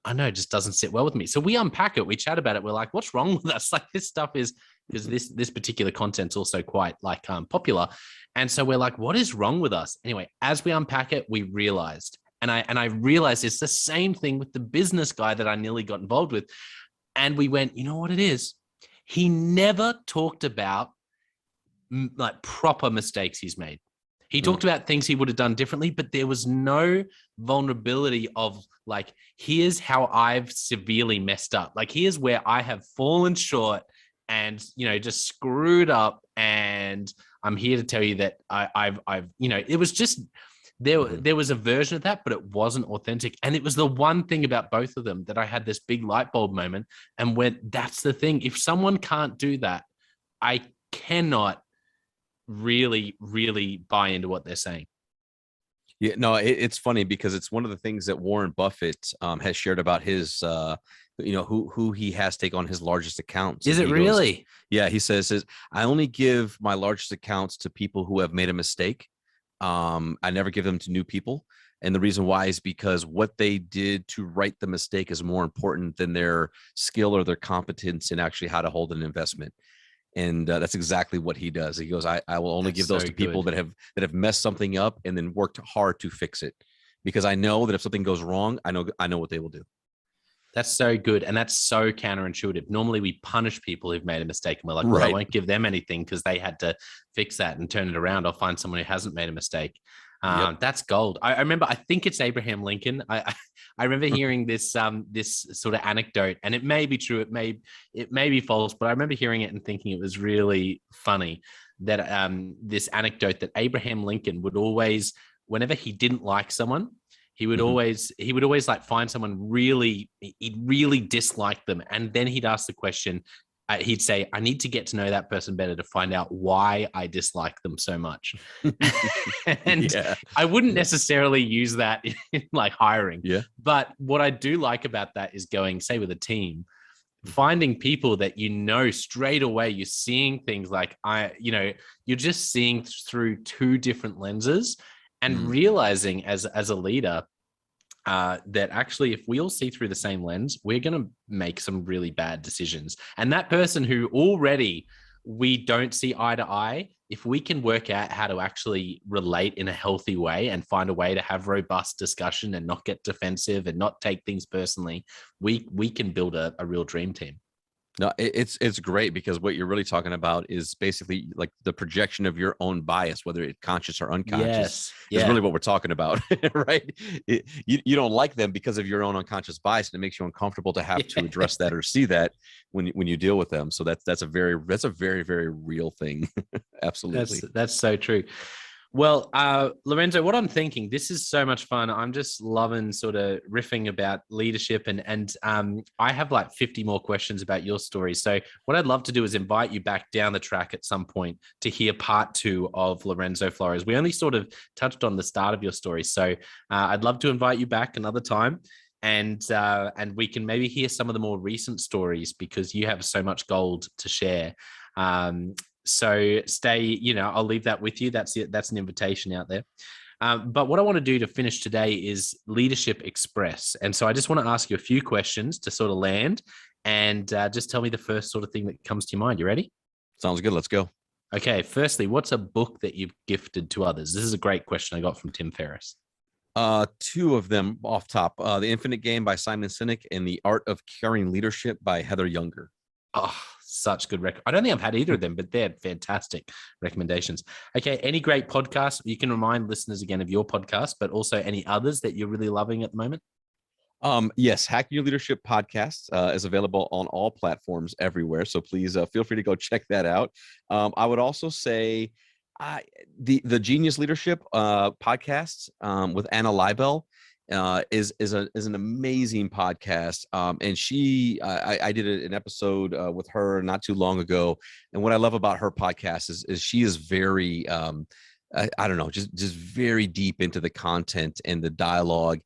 I know, just doesn't sit well with me. So we unpack it. We chat about it. We're like, what's wrong with us? Like, this stuff is, because this particular content's also quite like popular. And so we're like, what is wrong with us? Anyway, as we unpack it, we realized, and I realized it's the same thing with the business guy that I nearly got involved with. And we went, you know what it is? He never talked about like proper mistakes he's made. He talked about things he would have done differently, but there was no vulnerability of like, here's how I've severely messed up. Like, here's where I have fallen short and, just screwed up. And I'm here to tell you that I've, it was just, there was a version of that, but it wasn't authentic. And it was the one thing about both of them that I had this big light bulb moment. And when that's the thing, if someone can't do that, I cannot really buy into what they're saying. Yeah, no, it's funny because it's one of the things that Warren Buffett has shared about his, who he has take on his largest accounts. Is And it he goes, really? yeah, he says, I only give my largest accounts to people who have made a mistake. I never give them to new people. And the reason why is because what they did to right the mistake is more important than their skill or their competence in actually how to hold an investment. And that's exactly what he does. He goes, I will only give those to people that have messed something up and then worked hard to fix it, because I know that if something goes wrong, I know what they will do. That's so good. And that's so counterintuitive. Normally we punish people who've made a mistake and we're like, well, I Right. won't give them anything because they had to fix that and turn it around. I'll find someone who hasn't made a mistake. Yep. That's gold. I remember, I think it's Abraham Lincoln. I remember hearing this sort of anecdote, and it may be true, it may be false, but I remember hearing it and thinking it was really funny that this anecdote that Abraham Lincoln would always, whenever he didn't like someone, he would always like find someone he'd really dislike them, and then he'd ask the question. He'd say, I need to get to know that person better to find out why I dislike them so much. And Yeah. I wouldn't necessarily use that in like hiring. Yeah. But what I do like about that is going, say, with a team, finding people that straight away, you're seeing things like you're just seeing through two different lenses, and realizing as a leader that actually, if we all see through the same lens, we're going to make some really bad decisions. And that person who already we don't see eye to eye, if we can work out how to actually relate in a healthy way and find a way to have robust discussion and not get defensive and not take things personally, we can build a real dream team. No, it's great, because what you're really talking about is basically like the projection of your own bias, whether it's conscious or unconscious, is really what we're talking about, right? You don't like them because of your own unconscious bias, and it makes you uncomfortable to have to address that or see that when you deal with them. So that's a very, very real thing. Absolutely. That's so true. Well, Lorenzo, what I'm thinking, this is so much fun. I'm just loving sort of riffing about leadership, and I have like 50 more questions about your story. So what I'd love to do is invite you back down the track at some point to hear part 2 of Lorenzo Flores. We only sort of touched on the start of your story. So I'd love to invite you back another time, and we can maybe hear some of the more recent stories, because you have so much gold to share. So stay, I'll leave that with you. That's it. That's an invitation out there. But what I want to do to finish today is Leadership Express. And so I just want to ask you a few questions to sort of land, and just tell me the first sort of thing that comes to your mind. You ready? Sounds good. Let's go. Okay. Firstly, what's a book that you've gifted to others? This is a great question I got from Tim Ferriss. 2 of them off top. The Infinite Game by Simon Sinek and The Art of Caring Leadership by Heather Younger. Oh, such good I don't think I've had either of them, but they're fantastic recommendations. Okay, any great podcasts? You can remind listeners again of your podcast, but also any others that you're really loving at the moment. Yes, Hack Your Leadership podcast is available on all platforms everywhere. So please feel free to go check that out. I would also say the Genius Leadership podcast with Anna Leibel is an amazing podcast. And I did an episode with her not too long ago. And what I love about her podcast is she is very, I don't know, just very deep into the content, and the dialogue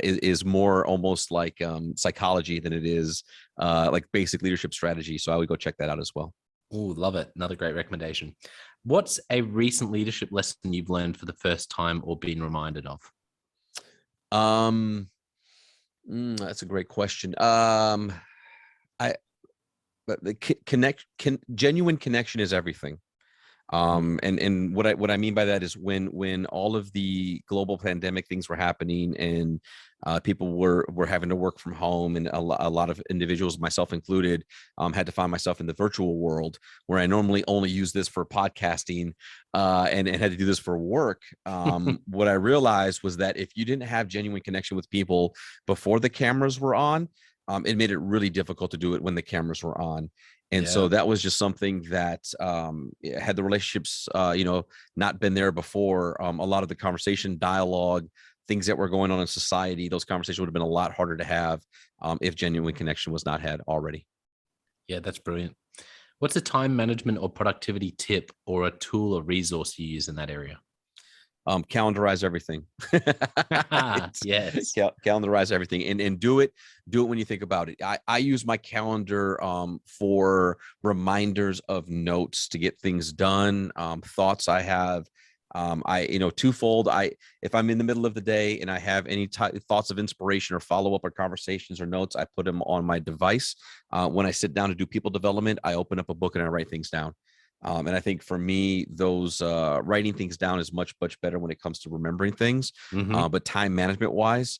is more almost like psychology than it is like basic leadership strategy. So I would go check that out as well. Oh, love it. Another great recommendation. What's a recent leadership lesson you've learned for the first time or been reminded of? That's a great question. Genuine connection is everything. And what I mean by that is when all of the global pandemic things were happening, and people were having to work from home, and a lot of individuals, myself included, had to find myself in the virtual world where I normally only use this for podcasting, and had to do this for work. What I realized was that if you didn't have genuine connection with people before the cameras were on, it made it really difficult to do it when the cameras were on. And so that was just something that, had the relationships, not been there before, a lot of the conversation, dialogue, things that were going on in society, those conversations would have been a lot harder to have, if genuine connection was not had already. Yeah, that's brilliant. What's a time management or productivity tip or a tool or resource you use in that area? Calendarize everything. Yes. Calendarize everything, and do it when you think about it. I use my calendar for reminders of notes to get things done, thoughts I have. Twofold. If I'm in the middle of the day and I have any thoughts of inspiration or follow-up or conversations or notes, I put them on my device. When I sit down to do people development, I open up a book and I write things down. And I think for me, those writing things down is much better when it comes to remembering things. But time management wise,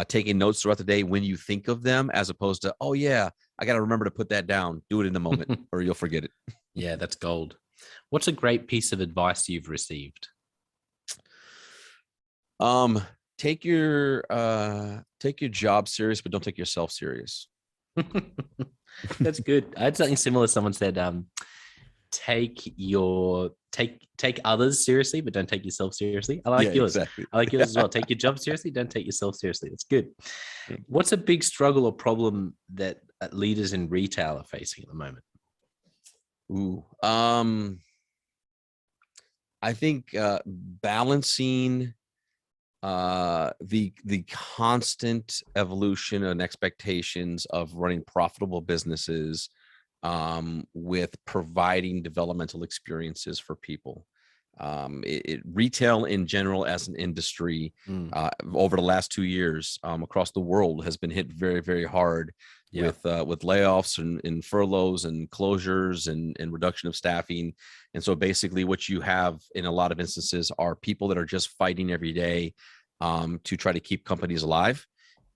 taking notes throughout the day when you think of them, as opposed to, oh yeah, I got to remember to put that down. Do it in the moment or you'll forget it. Yeah, that's gold. What's a great piece of advice you've received? Take your job serious, but don't take yourself serious. That's good. I had something similar. Someone said, take others seriously, but don't take yourself seriously. I like yours. Exactly. I like yours as well. Take your job seriously, don't take yourself seriously. That's good. What's a big struggle or problem that leaders in retail are facing at the moment? I think balancing the constant evolution and expectations of running profitable businesses, with providing developmental experiences for people. Retail in general as an industry, over the last 2 years, across the world has been hit very hard with layoffs and furloughs and closures and reduction of staffing. And so basically what you have in a lot of instances are people that are just fighting every day, to try to keep companies alive.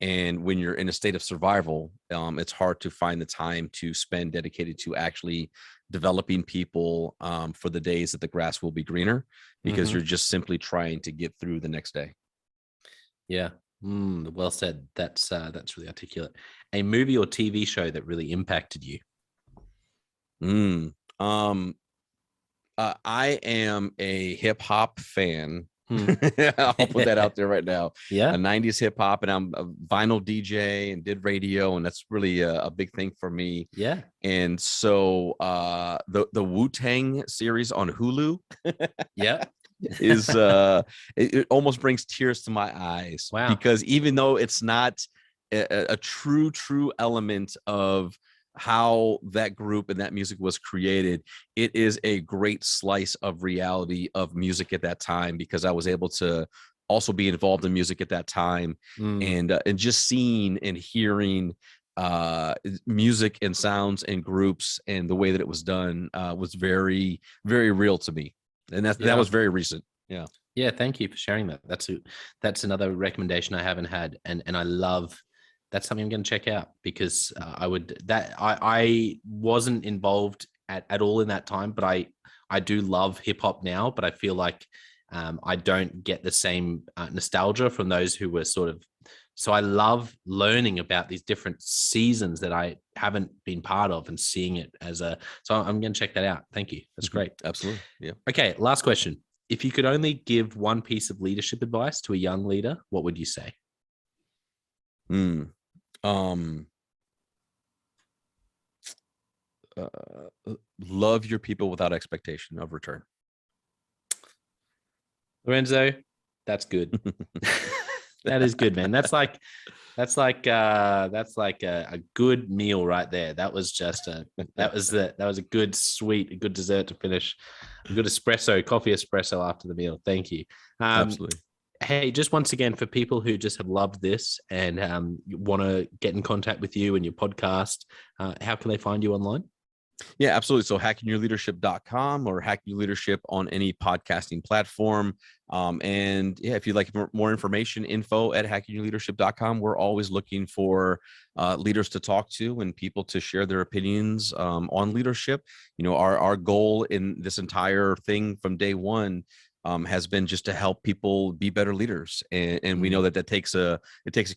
And when you're in a state of survival, it's hard to find the time to spend dedicated to actually developing people, for the days that the grass will be greener, because you're just simply trying to get through the next day. Yeah. Well said. That's really articulate. A movie or TV show that really impacted you? I am a hip hop fan. I'll put that out there right now. Yeah. A 90s hip hop, and I'm a vinyl DJ and did radio, and that's really a big thing for me. Yeah. And so the Wu-Tang series on Hulu yeah is it almost brings tears to my eyes. Wow. Because even though it's not a true element of how that group and that music was created, it is a great slice of reality of music at that time, because I was able to also be involved in music at that time, and just seeing and hearing music and sounds and groups and the way that it was done was very real to me. And that was very recent. Yeah, thank you for sharing that. That's another recommendation I haven't had, and I love. That's something I'm going to check out, because I wasn't involved at all in that time, but I do love hip hop now, but I feel like I don't get the same nostalgia from those who were sort of. So I love learning about these different seasons that I haven't been part of and seeing it so I'm going to check that out. Thank you. That's great. Absolutely. Yeah. Okay. Last question. If you could only give one piece of leadership advice to a young leader, what would you say? Love your people without expectation of return. Lorenzo, that's good. That is good, man. That's like a good meal right there. That was just that was a good sweet, a good dessert to finish. A good coffee espresso after the meal. Thank you. Absolutely. Hey, just once again, for people who just have loved this and want to get in contact with you and your podcast, how can they find you online? Yeah, absolutely. So hackingyourleadership.com or Hacking Your Leadership on any podcasting platform. And yeah, if you'd like more information, info at hackingyourleadership.com. We're always looking for leaders to talk to and people to share their opinions on leadership. Our goal in this entire thing from day one has been just to help people be better leaders. And we know that it takes a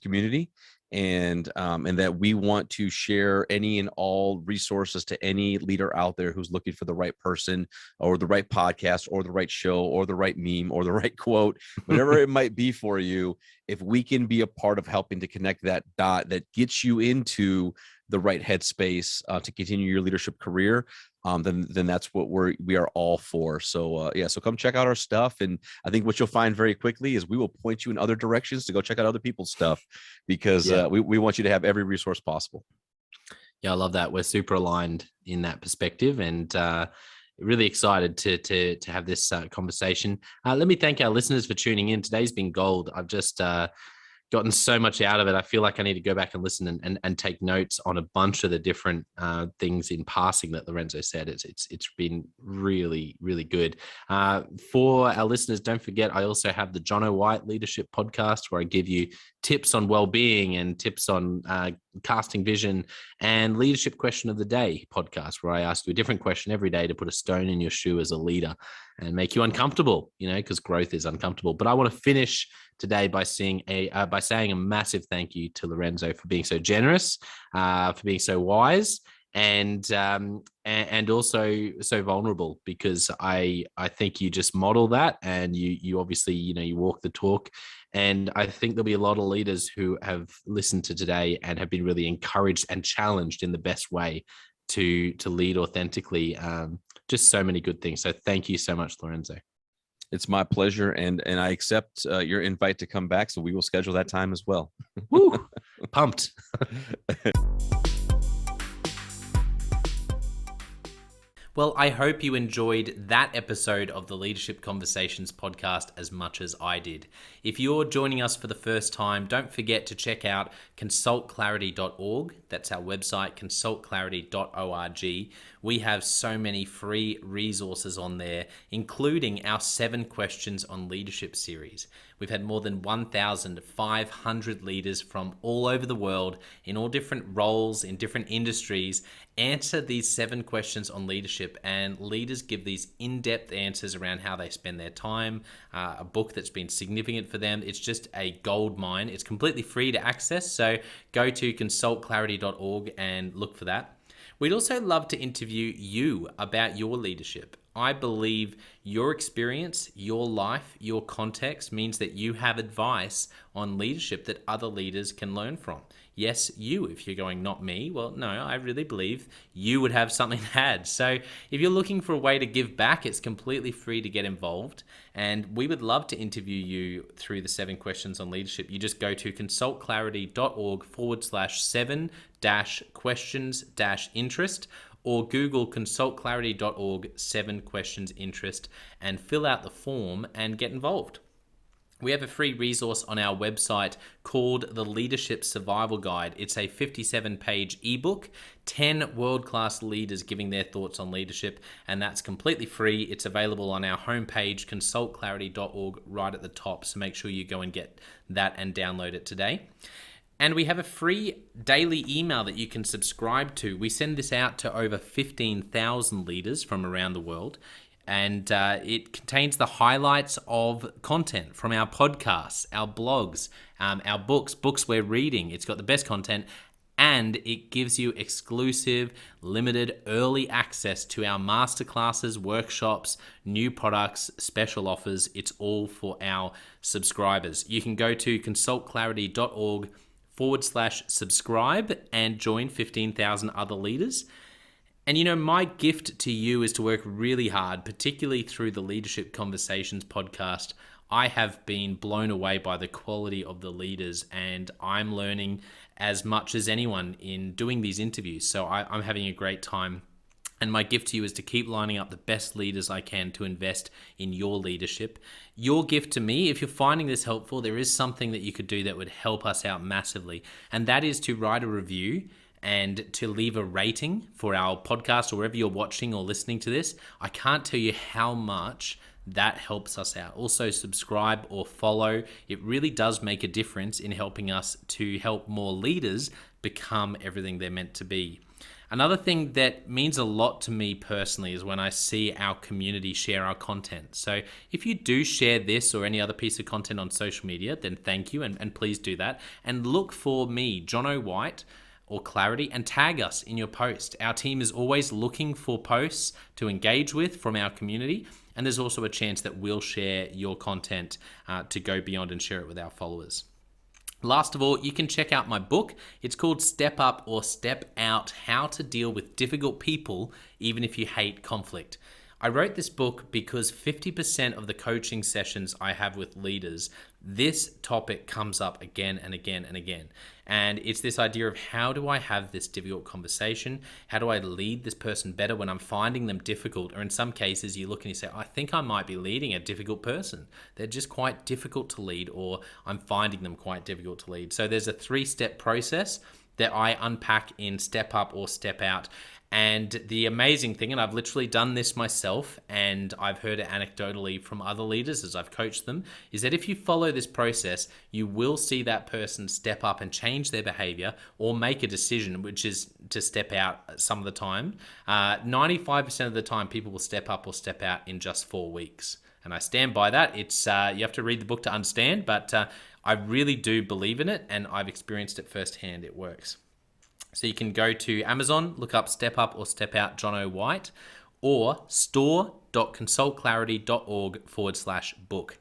community, and that we want to share any and all resources to any leader out there who's looking for the right person or the right podcast or the right show or the right meme or the right quote, whatever it might be for you. If we can be a part of helping to connect that dot that gets you into the right headspace to continue your leadership career, then that's what we are all for. So so come check out our stuff. And I think what you'll find very quickly is we will point you in other directions to go check out other people's stuff, because we want you to have every resource possible. Yeah, I love that. We're super aligned in that perspective, and really excited to have this conversation. Let me thank our listeners for tuning in. Today's been gold. I've just gotten so much out of it. I feel like I need to go back and listen and take notes on a bunch of the different things in passing that Lorenzo said. It's been really, really good. For our listeners, don't forget, I also have the Jonno White Leadership Podcast, where I give you tips on well-being and tips on casting vision, and Leadership Question of the Day podcast, where I ask you a different question every day to put a stone in your shoe as a leader and make you uncomfortable, because growth is uncomfortable. But I want to finish today by saying a massive thank you to Lorenzo for being so generous, for being so wise, and also so vulnerable, because I think you just model that, and you obviously you walk the talk. And I think there'll be a lot of leaders who have listened to today and have been really encouraged and challenged in the best way to lead authentically. Just so many good things. So thank you so much, Lorenzo. It's my pleasure, and I accept your invite to come back. So we will schedule that time as well. Woo! Pumped. Well, I hope you enjoyed that episode of the Leadership Conversations podcast as much as I did. If you're joining us for the first time, don't forget to check out consultclarity.org. That's our website, consultclarity.org. We have so many free resources on there, including our 7 Questions on Leadership series. We've had more than 1,500 leaders from all over the world in all different roles, in different industries, answer these 7 questions on leadership, and leaders give these in-depth answers around how they spend their time, a book that's been significant for them. It's just a gold mine. It's completely free to access, so go to consultclarity.org and look for that. We'd also love to interview you about your leadership. I believe your experience, your life, your context means that you have advice on leadership that other leaders can learn from. Yes, you. If you're going, not me, well, no, I really believe you would have something to add. So if you're looking for a way to give back, it's completely free to get involved. And we would love to interview you through the 7 Questions on Leadership. You just go to consultclarity.org/7-questions-interest, or Google consultclarity.org 7 questions interest and fill out the form and get involved. We have a free resource on our website called the Leadership Survival Guide. It's a 57-page ebook, 10 world-class leaders giving their thoughts on leadership, and that's completely free. It's available on our homepage, consultclarity.org, right at the top, so make sure you go and get that and download it today. And we have a free daily email that you can subscribe to. We send this out to over 15,000 leaders from around the world. And it contains the highlights of content from our podcasts, our blogs, our books we're reading. It's got the best content, and it gives you exclusive, limited, early access to our masterclasses, workshops, new products, special offers. It's all for our subscribers. You can go to consultclarity.org/subscribe and join 15,000 other leaders. And my gift to you is to work really hard, particularly through the Leadership Conversations podcast. I have been blown away by the quality of the leaders, and I'm learning as much as anyone in doing these interviews. So I'm having a great time. And my gift to you is to keep lining up the best leaders I can to invest in your leadership. Your gift to me, if you're finding this helpful, there is something that you could do that would help us out massively. And that is to write a review and to leave a rating for our podcast or wherever you're watching or listening to this. I can't tell you how much that helps us out. Also, subscribe or follow. It really does make a difference in helping us to help more leaders become everything they're meant to be. Another thing that means a lot to me personally is when I see our community share our content. So if you do share this or any other piece of content on social media, then thank you, and please do that. And look for me, Jonno White, or Clarity, and tag us in your post. Our team is always looking for posts to engage with from our community, and there's also a chance that we'll share your content to go beyond and share it with our followers. Last of all, you can check out my book. It's called Step Up or Step Out: How to Deal with Difficult People Even If You Hate Conflict. I wrote this book because 50% of the coaching sessions I have with leaders, this topic comes up again and again and again. And it's this idea of, how do I have this difficult conversation? How do I lead this person better when I'm finding them difficult? Or in some cases, you look and you say, I think I might be leading a difficult person. They're just quite difficult to lead, or I'm finding them quite difficult to lead. So there's a 3-step process that I unpack in Step Up or Step Out. And the amazing thing, and I've literally done this myself, and I've heard it anecdotally from other leaders as I've coached them, is that if you follow this process, you will see that person step up and change their behavior or make a decision, which is to step out some of the time. 95% of the time, people will step up or step out in just 4 weeks. And I stand by that. It's you have to read the book to understand, but I really do believe in it, and I've experienced it firsthand. It works. So you can go to Amazon, look up Step Up or Step Out Jonno White, or store.consultclarity.org/book.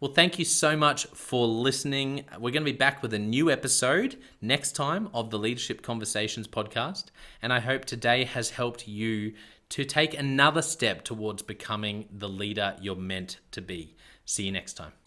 Well, thank you so much for listening. We're going to be back with a new episode next time of the Leadership Conversations podcast. And I hope today has helped you to take another step towards becoming the leader you're meant to be. See you next time.